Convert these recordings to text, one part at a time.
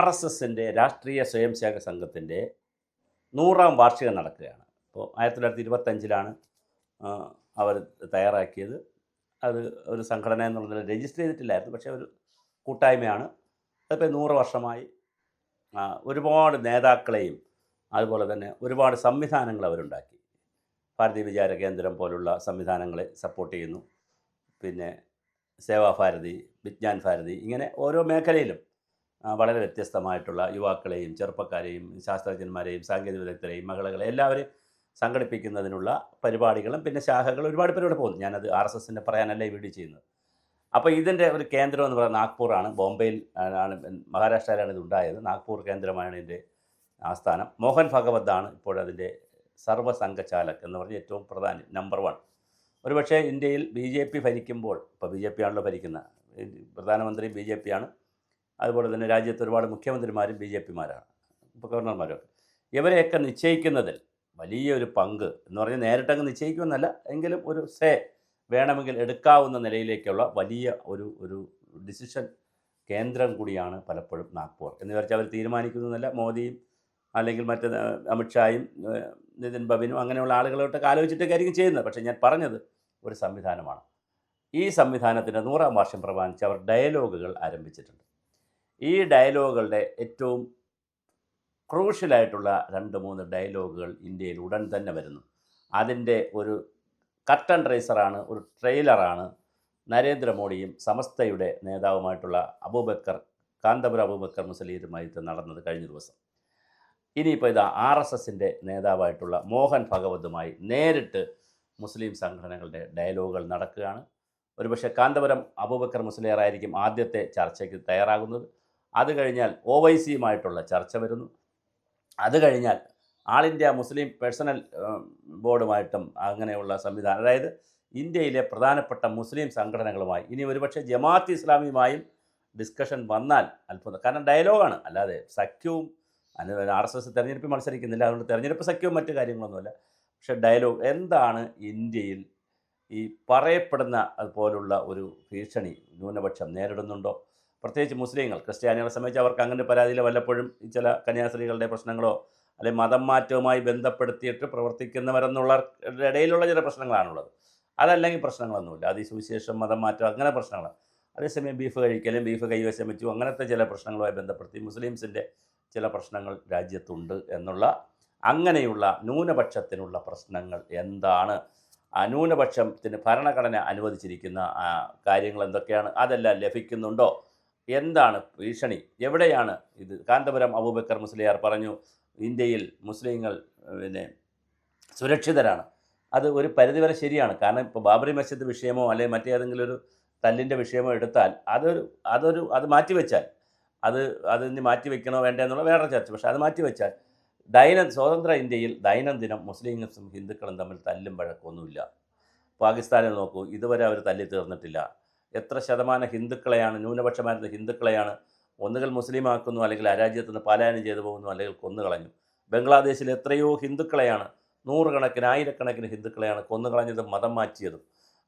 RSSൻ്റെ രാഷ്ട്രീയ സ്വയംസേവക സംഘത്തിൻ്റെ 100ാം വാർഷികം നടക്കുകയാണ്. അപ്പോൾ 1925 അവർ തയ്യാറാക്കിയത്. അത് ഒരു സംഘടന എന്നുള്ളതിൽ രജിസ്റ്റർ ചെയ്തിട്ടില്ലായിരുന്നു, പക്ഷേ ഒരു കൂട്ടായ്മയാണ്. അതിപ്പോൾ 100 വർഷമായി ഒരുപാട് നേതാക്കളെയും അതുപോലെ തന്നെ ഒരുപാട് സംവിധാനങ്ങൾ അവരുണ്ടാക്കി. ഭാരതീയ വിചാര കേന്ദ്രം പോലുള്ള സംവിധാനങ്ങളെ സപ്പോർട്ട് ചെയ്യുന്നു. പിന്നെ സേവാഭാരതി, വിജ്ഞാൻ ഭാരതി, ഇങ്ങനെ ഓരോ മേഖലയിലും വളരെ വ്യത്യസ്തമായിട്ടുള്ള യുവാക്കളെയും ചെറുപ്പക്കാരെയും ശാസ്ത്രജ്ഞന്മാരെയും സാങ്കേതിക വിദഗ്ധരെയും മഹിളകളെ എല്ലാവരെയും സംഘടിപ്പിക്കുന്നതിനുള്ള പരിപാടികളും പിന്നെ ശാഖകൾ ഒരുപാട് പേരോട് പോകുന്നു. ഞാനത് RSSൻ്റെ പറയാനല്ല ഈ വീഡിയോ ചെയ്യുന്നത്. അപ്പോൾ ഇതിൻ്റെ ഒരു കേന്ദ്രം എന്ന് പറയുന്നത് നാഗ്പൂറാണ്. ബോംബെയിൽ ആണ്, മഹാരാഷ്ട്രയിലാണ് ഇതുണ്ടായത്. നാഗ്പൂർ കേന്ദ്രമാണ് ഇതിൻ്റെ ആസ്ഥാനം. മോഹൻ ഭഗവത്താണ് ഇപ്പോഴതിൻ്റെ സർവ്വസംഘചാലക് എന്ന് പറഞ്ഞ് ഏറ്റവും പ്രധാന നമ്പർ 1. ഒരുപക്ഷേ ഇന്ത്യയിൽ BJP ഭരിക്കുമ്പോൾ, ഇപ്പോൾ BJP ആണല്ലോ ഭരിക്കുന്ന, പ്രധാനമന്ത്രി BJP ആണ്. അതുപോലെ തന്നെ രാജ്യത്ത് ഒരുപാട് മുഖ്യമന്ത്രിമാരും BJPമാരാണ്, ഇപ്പോൾ ഗവർണർമാരൊക്കെ. ഇവരെയൊക്കെ നിശ്ചയിക്കുന്നതിൽ വലിയൊരു പങ്ക് എന്ന് പറഞ്ഞാൽ നേരിട്ടങ്ങ് നിശ്ചയിക്കുമെന്നല്ല, എങ്കിലും ഒരു വേണമെങ്കിൽ എടുക്കാവുന്ന നിലയിലേക്കുള്ള വലിയ ഒരു ഡിസിഷൻ കേന്ദ്രം കൂടിയാണ് പലപ്പോഴും നാഗ്പൂർ. എന്ന് വെച്ചാൽ അവർ തീരുമാനിക്കുന്നതല്ല, മോദിയും അല്ലെങ്കിൽ മറ്റ് അമിത്ഷായും നിതിൻ ബബിനും അങ്ങനെയുള്ള ആളുകളോട്ടൊക്കെ ആലോചിച്ചിട്ടൊക്കെ ആയിരിക്കും ചെയ്യുന്നത്. പക്ഷേ ഞാൻ പറഞ്ഞത് ഒരു സംവിധാനമാണ്. ഈ സംവിധാനത്തിൻ്റെ 100ാം വാർഷികം പ്രമാണിച്ച് അവർ ഡയലോഗുകൾ ആരംഭിച്ചിട്ടുണ്ട്. ഈ ഡയലോഗുകളുടെ ഏറ്റവും ക്രൂഷ്യലായിട്ടുള്ള 2-3 ഡയലോഗുകൾ ഇന്ത്യയിൽ ഉടൻ തന്നെ വരുന്നു. അതിൻ്റെ ഒരു കർട്ടൻ റൈസറാണ്, ഒരു ട്രെയിലറാണ് നരേന്ദ്രമോദിയും സമസ്തയുടെ നേതാവുമായിട്ടുള്ള കാന്തപുരം അബൂബക്കർ മുസ്ലിയുമായിട്ട് നടന്നത് കഴിഞ്ഞ ദിവസം. ഇനിയിപ്പോൾ ഇതാ RSSൻ്റെ നേതാവായിട്ടുള്ള മോഹൻ ഭഗവതുമായി നേരിട്ട് മുസ്ലിം സംഘടനകളുടെ ഡയലോഗുകൾ നടക്കുകയാണ്. ഒരുപക്ഷെ കാന്തപുരം അബൂബക്കർ മുസ്ലിയാറായിരിക്കും ആദ്യത്തെ ചർച്ചയ്ക്ക് തയ്യാറാകുന്നത്. അത് കഴിഞ്ഞാൽ OICയുമായിട്ടുള്ള ചർച്ച വരുന്നു. അത് കഴിഞ്ഞാൽ ആൾ ഇന്ത്യ മുസ്ലിം പേഴ്സണൽ ബോർഡുമായിട്ടും അങ്ങനെയുള്ള സംവിധാനം, അതായത് ഇന്ത്യയിലെ പ്രധാനപ്പെട്ട മുസ്ലിം സംഘടനകളുമായി, ഇനി ഒരുപക്ഷെ ജമാഅത്ത് ഇസ്ലാമിയുമായും ഡിസ്കഷൻ വന്നാൽ അത്ഭുതം. കാരണം ഡയലോഗാണ്, അല്ലാതെ സഖ്യവും RSS തെരഞ്ഞെടുപ്പിൽ മത്സരിക്കുന്നില്ല, അതുകൊണ്ട് തെരഞ്ഞെടുപ്പ് സഖ്യവും മറ്റു കാര്യങ്ങളൊന്നുമല്ല. പക്ഷേ ഡയലോഗ് എന്താണ് ഇന്ത്യയിൽ ഈ പറയപ്പെടുന്ന അതുപോലുള്ള ഒരു ഭീഷണി ന്യൂനപക്ഷം നേരിടുന്നുണ്ടോ? പ്രത്യേകിച്ച് മുസ്ലിങ്ങൾ, ക്രിസ്ത്യാനികളെ സംബന്ധിച്ച് അവർക്ക് അങ്ങനെ പരാതിയില്ല. വല്ലപ്പോഴും ചില കന്യാസ്ത്രീകളുടെ പ്രശ്നങ്ങളോ അല്ലെങ്കിൽ മതം മാറ്റവുമായി ബന്ധപ്പെടുത്തിയിട്ട് പ്രവർത്തിക്കുന്നവരെന്നുള്ളവരുടെ ഇടയിലുള്ള ചില പ്രശ്നങ്ങളാണുള്ളത്. അതല്ലെങ്കിൽ പ്രശ്നങ്ങളൊന്നുമില്ല. അത് ഈ സുവിശേഷം, മതം മാറ്റം, അങ്ങനെ പ്രശ്നങ്ങളാണ്. അതേസമയം ബീഫ് കഴിക്കലും ബീഫ് കൈവശം വെച്ചു അങ്ങനത്തെ ചില പ്രശ്നങ്ങളുമായി ബന്ധപ്പെടുത്തി മുസ്ലിംസിൻ്റെ ചില പ്രശ്നങ്ങൾ രാജ്യത്തുണ്ട് എന്നുള്ള, അങ്ങനെയുള്ള ന്യൂനപക്ഷത്തിനുള്ള പ്രശ്നങ്ങൾ എന്താണ്, ന്യൂനപക്ഷത്തിന് ഭരണഘടന അനുവദിച്ചിരിക്കുന്ന കാര്യങ്ങൾ എന്തൊക്കെയാണ്, അതെല്ലാം ലഭിക്കുന്നുണ്ടോ, എന്താണ് ഭീഷണി, എവിടെയാണ് ഇത്? കാന്തപുരം അബൂബക്കർ മുസ്ലിയാർ പറഞ്ഞു ഇന്ത്യയിൽ മുസ്ലിങ്ങൾ സുരക്ഷിതരാണ്. അത് ഒരു പരിധിവരെ ശരിയാണ്. കാരണം ഇപ്പോൾ ബാബറി മസ്ജിദ് വിഷയമോ അല്ലെങ്കിൽ മറ്റേതെങ്കിലും ഒരു തല്ലിൻ്റെ വിഷയമോ എടുത്താൽ അത് മാറ്റിവെച്ചാൽ അതിന് മാറ്റിവെക്കണോ വേണ്ടേ എന്നുള്ള വേറെ ചർച്ച. പക്ഷേ അത് മാറ്റിവെച്ചാൽ സ്വതന്ത്ര ഇന്ത്യയിൽ ദൈനംദിനം മുസ്ലിംസും ഹിന്ദുക്കളും തമ്മിൽ തല്ലും വഴക്കൊന്നുമില്ല. പാകിസ്ഥാനിൽ നോക്കൂ, ഇതുവരെ അവർ തല്ലി തീർന്നിട്ടില്ല. എത്ര ശതമാനം ഹിന്ദുക്കളെയാണ്, ന്യൂനപക്ഷമായിരുന്ന ഹിന്ദുക്കളെയാണ് ഒന്നുകിൽ മുസ്ലിമാക്കുന്നു, അല്ലെങ്കിൽ രാജ്യത്ത് നിന്ന് പലായനം ചെയ്തു പോകുന്നു, അല്ലെങ്കിൽ കൊന്നുകളഞ്ഞു. ബംഗ്ലാദേശിൽ എത്രയോ ഹിന്ദുക്കളെയാണ്, നൂറുകണക്കിന് ആയിരക്കണക്കിന് ഹിന്ദുക്കളെയാണ് കൊന്നുകളഞ്ഞതും മതം മാറ്റിയതും.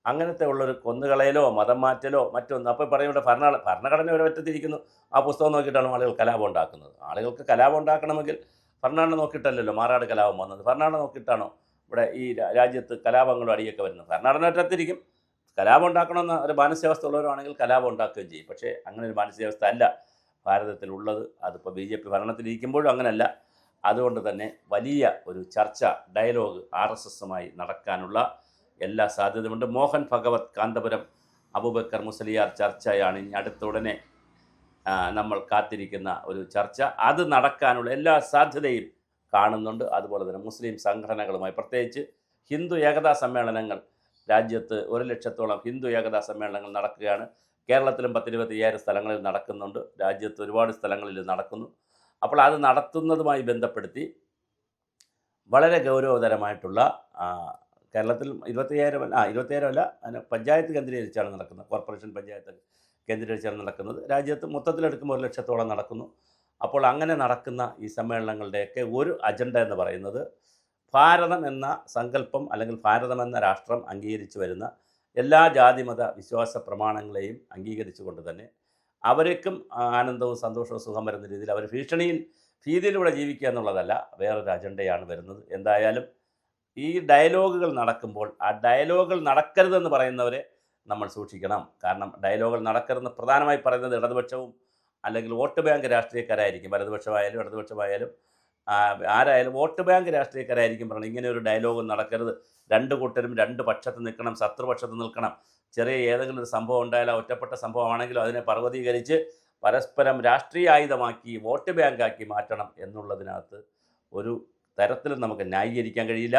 അങ്ങനത്തെ ഉള്ളൊരു കൊന്നുകളയലോ മതം മാറ്റലോ മറ്റൊന്ന്. അപ്പോൾ പറയുമ്പോൾ ഭരണഘടന ഒരൊറ്റത്തിരിക്കുന്നു. ആ പുസ്തകം നോക്കിയിട്ടാണ് ആളുകൾ കലാപം ഉണ്ടാക്കുന്നത്. ആളുകൾക്ക് കലാപം ഉണ്ടാക്കണമെങ്കിൽ ഭരണഘടന നോക്കിയിട്ടല്ലല്ലോ മാറാട് കലാപം വന്നത്. ഭരണഘടന നോക്കിയിട്ടാണോ ഇവിടെ ഈ രാജ്യത്ത് കലാപങ്ങളും അടിയൊക്കെ വരുന്നത്? ഭരണഘടന ഒറ്റത്തിരിക്കും. കലാപം ഉണ്ടാക്കണമെന്ന ഒരു മാനസികാവസ്ഥ ഉള്ളവരാണെങ്കിൽ കലാപം ഉണ്ടാക്കുകയും ചെയ്യും. പക്ഷേ അങ്ങനെ ഒരു മാനസികാവസ്ഥ അല്ല ഭാരതത്തിലുള്ളത്. അതിപ്പോൾ BJP ഭരണത്തിലിരിക്കുമ്പോഴും അങ്ങനെയല്ല. അതുകൊണ്ട് തന്നെ വലിയ ഒരു ചർച്ച, ഡയലോഗ് RSSുമായി നടക്കാനുള്ള എല്ലാ സാധ്യതയുമുണ്ട്. മോഹൻ ഭഗവത് കാന്തപുരം അബൂബക്കർ മുസ്ലിയാർ ചർച്ചയാണ് ഇനി അടുത്തുടനെ നമ്മൾ കാത്തിരിക്കുന്ന ഒരു ചർച്ച. അത് നടക്കാനുള്ള എല്ലാ സാധ്യതയും കാണുന്നുണ്ട്. അതുപോലെ തന്നെ മുസ്ലിം സംഘടനകളുമായി, പ്രത്യേകിച്ച് ഹിന്ദു ഏകതാ സമ്മേളനങ്ങൾ, രാജ്യത്ത് 1 ലക്ഷത്തോളം ഹിന്ദു ഏകതാ സമ്മേളനങ്ങൾ നടക്കുകയാണ്. കേരളത്തിലും 10-25 സ്ഥലങ്ങളിൽ നടക്കുന്നുണ്ട്. രാജ്യത്ത് ഒരുപാട് സ്ഥലങ്ങളിൽ നടക്കുന്നു. അപ്പോൾ അത് നടത്തുന്നതുമായി ബന്ധപ്പെടുത്തി വളരെ ഗൗരവതരമായിട്ടുള്ള, കേരളത്തിൽ 25,000 അല്ല, പഞ്ചായത്ത് കേന്ദ്രീകരിച്ചാണ് നടക്കുന്നത്. കോർപ്പറേഷൻ പഞ്ചായത്ത് കേന്ദ്രീകരിച്ചാണ് നടക്കുന്നത്. രാജ്യത്ത് മൊത്തത്തിലെടുക്കുമ്പോൾ 1 ലക്ഷത്തോളം നടക്കുന്നു. അപ്പോൾ അങ്ങനെ നടക്കുന്ന ഈ സമ്മേളനങ്ങളുടെയൊക്കെ ഒരു അജണ്ട എന്ന് പറയുന്നത് ഭാരതം എന്ന സങ്കല്പം അല്ലെങ്കിൽ ഭാരതം എന്ന രാഷ്ട്രം അംഗീകരിച്ചു വരുന്ന എല്ലാ ജാതിമത വിശ്വാസ പ്രമാണങ്ങളെയും അംഗീകരിച്ചുകൊണ്ട് തന്നെ അവർക്കും ആനന്ദവും സന്തോഷവും സുഖം വരുന്ന രീതിയിൽ അവർ ഭീതിയിലൂടെ ജീവിക്കുക എന്നുള്ളതല്ല, വേറൊരു അജണ്ടയാണ് വരുന്നത്. എന്തായാലും ഈ ഡയലോഗുകൾ നടക്കുമ്പോൾ ആ ഡയലോഗുകൾ നടക്കരുതെന്ന് പറയുന്നവരെ നമ്മൾ സൂക്ഷിക്കണം. കാരണം ഡയലോഗുകൾ നടക്കരുതെന്ന് പ്രധാനമായി പറയുന്നത് ഇടതുപക്ഷവും അല്ലെങ്കിൽ വോട്ട് ബാങ്ക് രാഷ്ട്രീയക്കാരായിരിക്കും. വലതുപക്ഷമായാലും ഇടതുപക്ഷമായാലും ആരായാലും വോട്ട് ബാങ്ക് രാഷ്ട്രീയക്കാരായിരിക്കും പറയുന്നത് ഇങ്ങനെ ഒരു ഡയലോഗ് നടക്കരുത്, രണ്ട് കൂട്ടരും രണ്ട് പക്ഷത്ത് നിൽക്കണം, ശത്രുപക്ഷത്ത് നിൽക്കണം. ചെറിയ ഏതെങ്കിലും ഒരു സംഭവം ഉണ്ടായാലും ഒറ്റപ്പെട്ട സംഭവമാണെങ്കിലും അതിനെ പർവ്വതീകരിച്ച് പരസ്പരം രാഷ്ട്രീയ ആയുധമാക്കി വോട്ട് ബാങ്കാക്കി മാറ്റണം എന്നുള്ളതിനകത്ത് ഒരു തരത്തിലും നമുക്ക് ന്യായീകരിക്കാൻ കഴിയില്ല.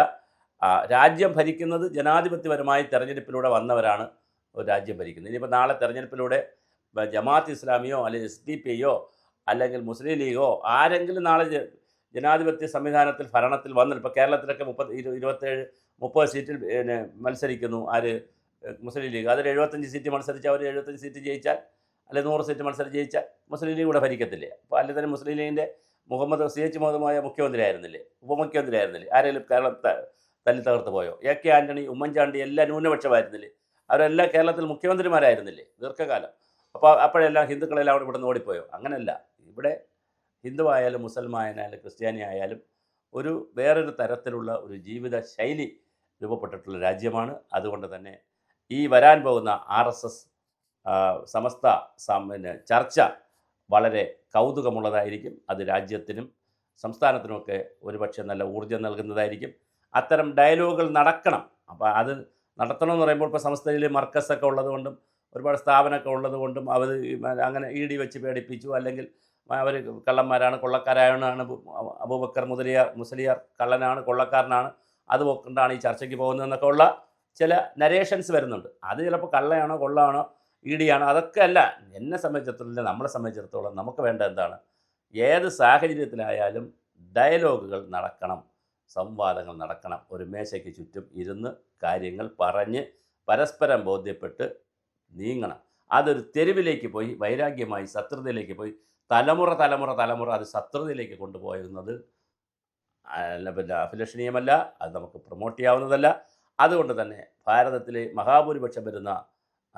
രാജ്യം ഭരിക്കുന്നത് ജനാധിപത്യപരമായി തെരഞ്ഞെടുപ്പിലൂടെ വന്നവരാണ് ഒരു രാജ്യം ഭരിക്കുന്നത്. ഇനിയിപ്പോൾ നാളെ തെരഞ്ഞെടുപ്പിലൂടെ ജമാഅത്ത് ഇസ്ലാമിയോ അല്ലെങ്കിൽ SDP അല്ലെങ്കിൽ മുസ്ലിം ലീഗോ ആരെങ്കിലും നാളെ ജനാധിപത്യ സംവിധാനത്തിൽ ഭരണത്തിൽ വന്നിട്ട്, ഇപ്പോൾ കേരളത്തിലൊക്കെ 27-30 സീറ്റിൽ മത്സരിക്കുന്നു ആര്, മുസ്ലിം ലീഗ്. അതിൽ 75 സീറ്റ് മത്സരിച്ച് അവർ 75 സീറ്റ് ജയിച്ചാൽ, അല്ലെങ്കിൽ 100 സീറ്റ് മത്സരിച്ച് ജയിച്ചാൽ മുസ്ലിം ലീഗ് കൂടെ ഭരിക്കത്തില്ലേ? അപ്പോൾ അല്ലെങ്കിൽ തന്നെ മുസ്ലിം ലീഗിൻ്റെ CH മുഹമ്മദ് മുഖ്യമന്ത്രി ആയിരുന്നില്ലേ, ഉപമുഖ്യമന്ത്രി ആയിരുന്നില്ലേ? ആരെങ്കിലും കേരളം തല്ലി തകർത്ത് പോയോ? AK ആൻ്റണി, ഉമ്മൻചാണ്ടി എല്ലാം ന്യൂനപക്ഷമായിരുന്നില്ലേ? അവരെല്ലാം കേരളത്തിൽ മുഖ്യമന്ത്രിമാരായിരുന്നില്ലേ ദീർഘകാലം? അപ്പോൾ അപ്പോഴെല്ലാം ഹിന്ദുക്കളെല്ലാം അവിടെ ഇവിടുന്ന് ഓടിപ്പോയോ? അങ്ങനെയല്ല. ഇവിടെ ഹിന്ദു ആയാലും മുസൽമാനായാലും ക്രിസ്ത്യാനി ആയാലും ഒരു വേറൊരു തരത്തിലുള്ള ഒരു ജീവിത ശൈലി രൂപപ്പെട്ടിട്ടുള്ള രാജ്യമാണ്. അതുകൊണ്ട് തന്നെ ഈ വരാൻ പോകുന്ന RSS സമസ്ത ചർച്ച വളരെ കൗതുകമുള്ളതായിരിക്കും. അത് രാജ്യത്തിനും സംസ്ഥാനത്തിനുമൊക്കെ ഒരുപക്ഷെ നല്ല ഊർജ്ജം നൽകുന്നതായിരിക്കും. അത്തരം ഡയലോഗുകൾ നടക്കണം. അപ്പോൾ അത് നടത്തണമെന്ന് പറയുമ്പോൾ ഇപ്പോൾ സംസ്ഥയിൽ മർക്കസൊക്കെ ഉള്ളതുകൊണ്ടും ഒരുപാട് സ്ഥാപനമൊക്കെ ഉള്ളതുകൊണ്ടും അവർ അങ്ങനെ ED വെച്ച് പേടിപ്പിച്ചു, അല്ലെങ്കിൽ അവർ കള്ളന്മാരാണ് കൊള്ളക്കാരാണ്, അബൂബക്കർ മുസ്ലിയാർ കള്ളനാണ് കൊള്ളക്കാരനാണ്, അതുകൊണ്ടാണ് ഈ ചർച്ചയ്ക്ക് പോകുന്നതെന്നൊക്കെ ഉള്ള ചില നരേഷൻസ് വരുന്നുണ്ട്. അത് ചിലപ്പോൾ കള്ളയാണോ കൊള്ളാണോ ED ആണോ അതൊക്കെ അല്ല. എന്നെ സംബന്ധിച്ചിടത്തോളം, നമ്മളെ സംബന്ധിച്ചിടത്തോളം നമുക്ക് വേണ്ട എന്താണ്, ഏത് സാഹചര്യത്തിലായാലും ഡയലോഗുകൾ നടക്കണം, സംവാദങ്ങൾ നടക്കണം. ഒരു മേശയ്ക്ക് ചുറ്റും ഇരുന്ന് കാര്യങ്ങൾ പറഞ്ഞ് പരസ്പരം ബോധ്യപ്പെട്ട് നീങ്ങണം. അതൊരു തെരുവിലേക്ക് പോയി വൈരാഗ്യമായി ശത്രുതയിലേക്ക് പോയി തലമുറ അത് ശത്രുതയിലേക്ക് കൊണ്ടുപോകുന്നത് പിന്നെ അഭിലഷണീയമല്ല. അത് നമുക്ക് പ്രൊമോട്ട് ചെയ്യാവുന്നതല്ല. അതുകൊണ്ട് തന്നെ ഭാരതത്തിലെ മഹാഭൂരിപക്ഷം വരുന്ന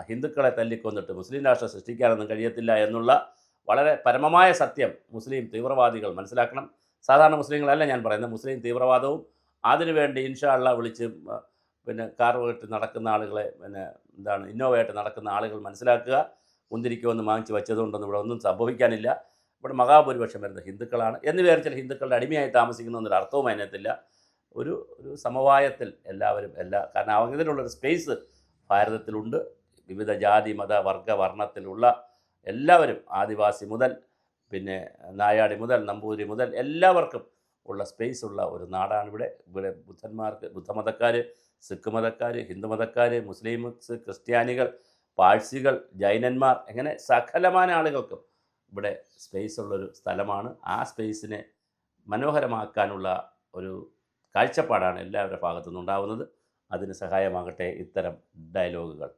ഹിന്ദുക്കളെ തല്ലിക്കൊന്നിട്ട് മുസ്ലിം രാഷ്ട്രം സൃഷ്ടിക്കാനൊന്നും കഴിയത്തില്ല എന്നുള്ള വളരെ പരമമായ സത്യം മുസ്ലിം തീവ്രവാദികൾ മനസ്സിലാക്കണം. സാധാരണ മുസ്ലിങ്ങളല്ല ഞാൻ പറയുന്നത്, മുസ്ലിം തീവ്രവാദവും അതിനുവേണ്ടി ഇൻഷാ അള്ളാഹ് വിളിച്ച് പിന്നെ കാറുമായിട്ട് നടക്കുന്ന ആളുകളെ, പിന്നെ ഇന്നോവയായിട്ട് നടക്കുന്ന ആളുകൾ മനസ്സിലാക്കുക. മുന്തിരിക്കുമെന്ന് വാങ്ങിച്ച് വെച്ചതുകൊണ്ടൊന്നും ഇവിടെ ഒന്നും സംഭവിക്കാനില്ല. ഇവിടെ മഹാഭൂരിപക്ഷം വരുന്ന ഹിന്ദുക്കളാണ് എന്ന് വിചാരിച്ചാൽ ഹിന്ദുക്കളുടെ അടിമയായി താമസിക്കുന്നൊരു അർത്ഥവും അതിനകത്തില്ല. ഒരു സമവായത്തിൽ എല്ലാവരും കാരണം അങ്ങനെയുള്ളൊരു സ്പേസ് ഭാരതത്തിലുണ്ട്. വിവിധ ജാതി മത വർഗ വർണ്ണത്തിലുള്ള എല്ലാവരും, ആദിവാസി മുതൽ പിന്നെ നായാടി മുതൽ നമ്പൂതിരി മുതൽ എല്ലാവർക്കും ഉള്ള സ്പേസ് ഉള്ള ഒരു നാടാണ് ഇവിടെ. ബുദ്ധമതക്കാർ, സിഖ് മതക്കാർ, ഹിന്ദു മതക്കാർ, മുസ്ലിംസ്, ക്രിസ്ത്യാനികൾ, പാഴ്സികൾ, ജൈനന്മാർ, അങ്ങനെ സകലമാന ആളുകൾക്കും ഇവിടെ സ്പേസ് ഉള്ളൊരു സ്ഥലമാണ്. ആ സ്പേസിനെ മനോഹരമാക്കാനുള്ള ഒരു കാഴ്ചപ്പാടാണ് എല്ലാവരുടെ ഭാഗത്തു നിന്നുണ്ടാവുന്നത്. അതിന് സഹായമാകട്ടെ ഇത്തരം ഡയലോഗുകൾ.